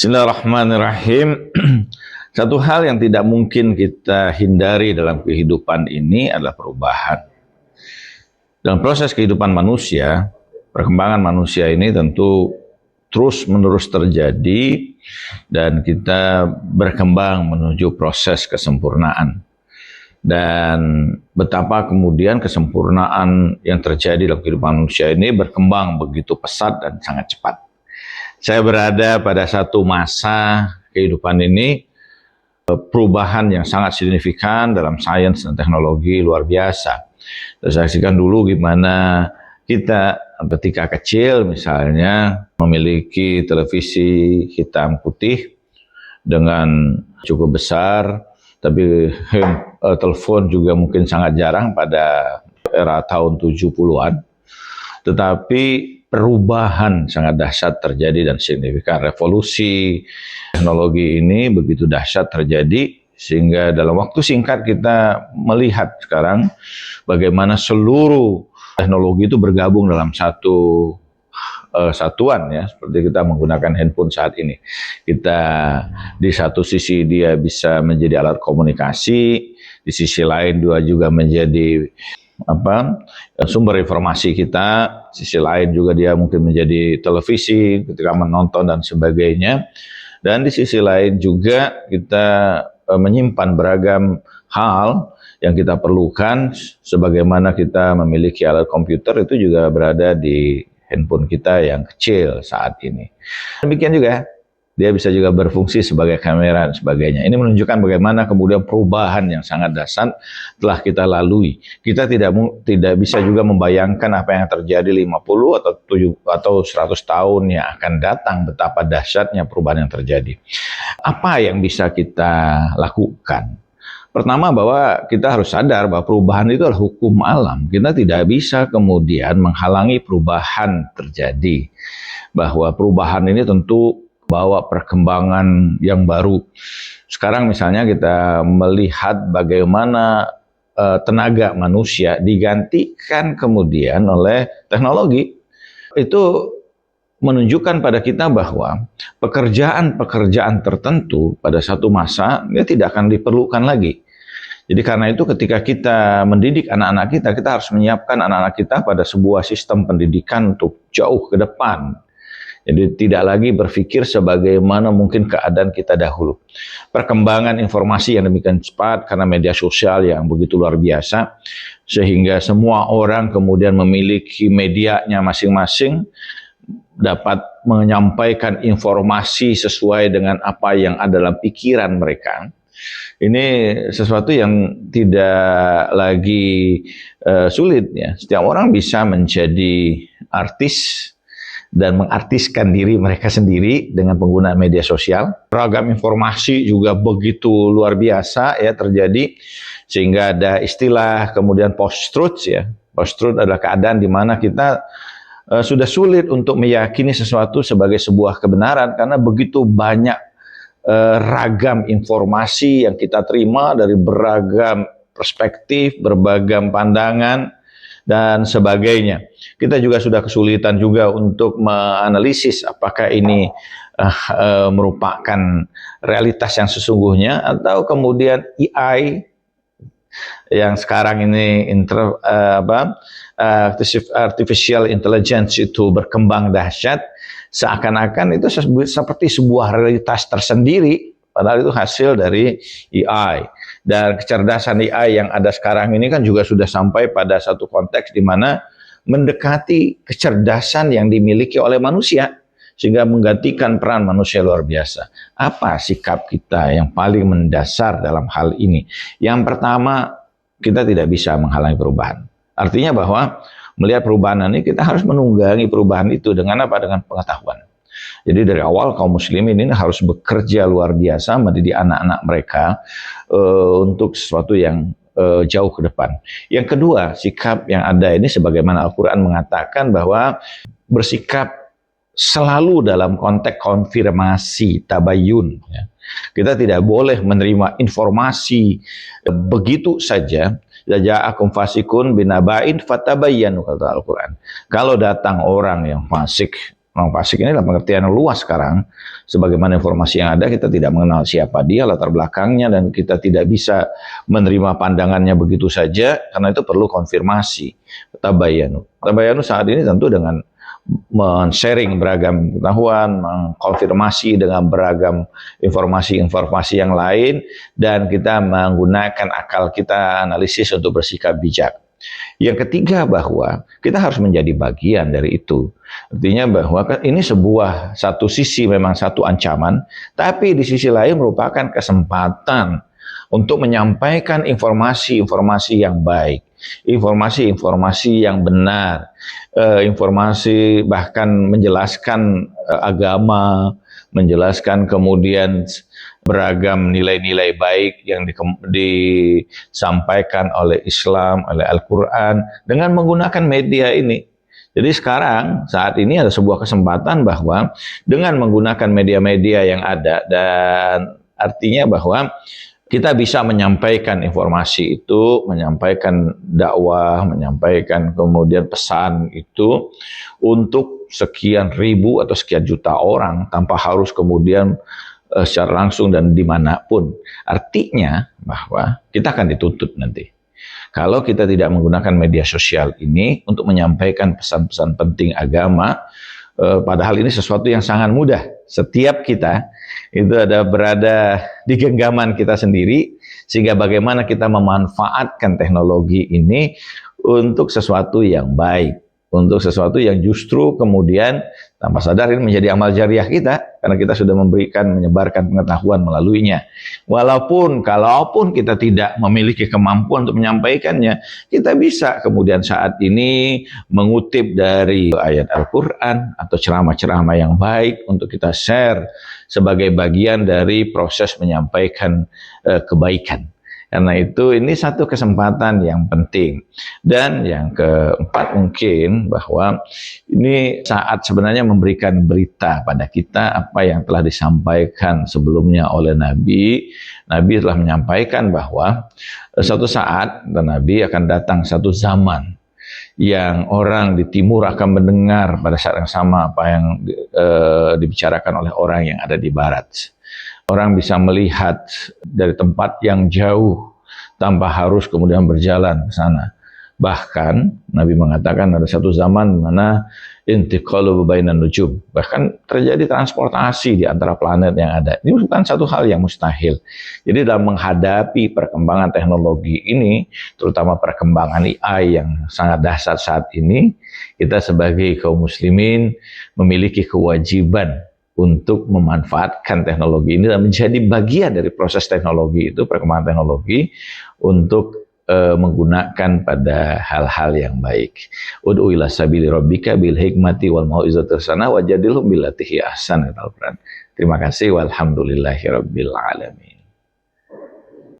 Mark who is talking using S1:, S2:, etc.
S1: Bismillahirrahmanirrahim. Satu hal yang tidak mungkin kita hindari dalam kehidupan ini adalah perubahan. Dalam proses kehidupan manusia, perkembangan manusia ini tentu terus-menerus terjadi dan kita berkembang menuju proses kesempurnaan. Dan betapa kemudian kesempurnaan yang terjadi dalam kehidupan manusia ini berkembang begitu pesat dan sangat cepat. Saya berada pada satu masa kehidupan ini, perubahan yang sangat signifikan dalam sains dan teknologi luar biasa. Saya saksikan dulu gimana kita ketika kecil misalnya memiliki televisi hitam putih dengan cukup besar, tapi telepon juga mungkin sangat jarang pada era tahun 70-an. Tetapi perubahan sangat dahsyat terjadi dan signifikan. Revolusi teknologi ini begitu dahsyat terjadi sehingga dalam waktu singkat kita melihat sekarang bagaimana seluruh teknologi itu bergabung dalam satu satuan, ya, seperti kita menggunakan handphone saat ini. Kita di satu sisi dia bisa menjadi alat komunikasi, di sisi lain dia juga menjadi sumber informasi kita, sisi lain juga dia mungkin menjadi televisi ketika menonton dan sebagainya, dan di sisi lain juga kita menyimpan beragam hal yang kita perlukan, sebagaimana kita memiliki alat komputer itu juga berada di handphone kita yang kecil saat ini. Demikian juga dia bisa juga berfungsi sebagai kamera dan sebagainya. Ini menunjukkan bagaimana kemudian perubahan yang sangat dahsyat telah kita lalui. Kita tidak bisa juga membayangkan apa yang terjadi 50 atau 100 tahun yang akan datang, betapa dahsyatnya perubahan yang terjadi. Apa yang bisa kita lakukan? Pertama, bahwa kita harus sadar bahwa perubahan itu adalah hukum alam. Kita tidak bisa kemudian menghalangi perubahan terjadi. Bahwa perubahan ini tentu bawa perkembangan yang baru. Sekarang misalnya kita melihat bagaimana tenaga manusia digantikan kemudian oleh teknologi. Itu menunjukkan pada kita bahwa pekerjaan-pekerjaan tertentu pada satu masa dia tidak akan diperlukan lagi. Jadi karena itu ketika kita mendidik anak-anak kita, kita harus menyiapkan anak-anak kita pada sebuah sistem pendidikan untuk jauh ke depan. Jadi tidak lagi berpikir sebagaimana mungkin keadaan kita dahulu. Perkembangan informasi yang demikian cepat karena media sosial yang begitu luar biasa, sehingga semua orang kemudian memiliki medianya masing-masing, dapat menyampaikan informasi sesuai dengan apa yang ada dalam pikiran mereka. Ini sesuatu yang tidak lagi sulit, ya. Setiap orang bisa menjadi artis dan mengartiskan diri mereka sendiri dengan penggunaan media sosial. Ragam informasi juga begitu luar biasa, ya, terjadi, sehingga ada istilah kemudian post-truth, ya. Post-truth adalah keadaan di mana kita sudah sulit untuk meyakini sesuatu sebagai sebuah kebenaran karena begitu banyak ragam informasi yang kita terima dari beragam perspektif, beragam pandangan dan sebagainya. Kita juga sudah kesulitan juga untuk menganalisis apakah ini merupakan realitas yang sesungguhnya atau kemudian AI yang sekarang ini artificial intelligence itu berkembang dahsyat, seakan-akan itu seperti sebuah realitas tersendiri, padahal itu hasil dari AI. Dan kecerdasan AI yang ada sekarang ini kan juga sudah sampai pada satu konteks di mana mendekati kecerdasan yang dimiliki oleh manusia, sehingga menggantikan peran manusia luar biasa. Apa sikap kita yang paling mendasar dalam hal ini? Yang pertama, kita tidak bisa menghalangi perubahan. Artinya bahwa melihat perubahan ini kita harus menunggangi perubahan itu dengan apa? Dengan pengetahuan. Jadi dari awal kaum muslimin ini harus bekerja luar biasa mendidik anak-anak mereka untuk sesuatu yang jauh ke depan. Yang kedua, sikap yang ada ini sebagaimana Al-Quran mengatakan bahwa bersikap selalu dalam konteks konfirmasi, tabayun, ya. Kita tidak boleh menerima informasi begitu saja. Ja'akum fasikun binaba'in fatabayyanu, kata Al-Quran. Kalau datang orang yang fasik Orang fasik ini dalam pengertian yang luas sekarang. Sebagaimana informasi yang ada, kita tidak mengenal siapa dia, latar belakangnya, dan kita tidak bisa menerima pandangannya begitu saja, karena itu perlu konfirmasi. Tabayanu. Tabayanu saat ini tentu dengan men-sharing beragam pengetahuan, mengkonfirmasi dengan beragam informasi-informasi yang lain, dan kita menggunakan akal kita analisis untuk bersikap bijak. Yang ketiga, bahwa kita harus menjadi bagian dari itu. Artinya bahwa ini sebuah satu sisi memang satu ancaman, tapi di sisi lain merupakan kesempatan untuk menyampaikan informasi-informasi yang baik, informasi-informasi yang benar, informasi bahkan menjelaskan agama, menjelaskan kemudian beragam nilai-nilai baik yang disampaikan oleh Islam, oleh Al-Quran, dengan menggunakan media ini. Jadi sekarang, saat ini ada sebuah kesempatan bahwa dengan menggunakan media-media yang ada, dan artinya bahwa kita bisa menyampaikan informasi itu, menyampaikan dakwah, menyampaikan kemudian pesan itu untuk sekian ribu atau sekian juta orang tanpa harus kemudian secara langsung dan dimanapun. Artinya bahwa kita akan dituntut nanti. Kalau kita tidak menggunakan media sosial ini untuk menyampaikan pesan-pesan penting agama, padahal ini sesuatu yang sangat mudah. Setiap kita itu ada berada di genggaman kita sendiri, sehingga bagaimana kita memanfaatkan teknologi ini untuk sesuatu yang baik, untuk sesuatu yang justru kemudian tanpa sadar ini menjadi amal jariah kita, karena kita sudah menyebarkan pengetahuan melaluinya. Kalaupun kita tidak memiliki kemampuan untuk menyampaikannya, kita bisa kemudian saat ini mengutip dari ayat Al-Quran atau ceramah-ceramah yang baik untuk kita share sebagai bagian dari proses menyampaikan kebaikan. Karena itu ini satu kesempatan yang penting. Dan yang keempat mungkin bahwa ini saat sebenarnya memberikan berita pada kita apa yang telah disampaikan sebelumnya oleh Nabi. Nabi telah menyampaikan bahwa suatu saat dan Nabi akan datang satu zaman yang orang di timur akan mendengar pada saat yang sama apa yang dibicarakan oleh orang yang ada di barat. Orang bisa melihat dari tempat yang jauh tanpa harus kemudian berjalan ke sana. Bahkan Nabi mengatakan ada satu zaman di mana intiqalu bainan nujum, bahkan terjadi transportasi di antara planet yang ada. Ini bukan satu hal yang mustahil. Jadi dalam menghadapi perkembangan teknologi ini, terutama perkembangan AI yang sangat dahsyat saat ini, kita sebagai kaum muslimin memiliki kewajiban untuk memanfaatkan teknologi ini dan menjadi bagian dari proses teknologi itu, perkembangan teknologi, untuk menggunakan pada hal-hal yang baik. Ud'u ila sabili rabbika bil hikmati wal mau'izatil hasanah wajadilhum billati hi ahsan. Terima kasih, walhamdulillahi rabbil alamin.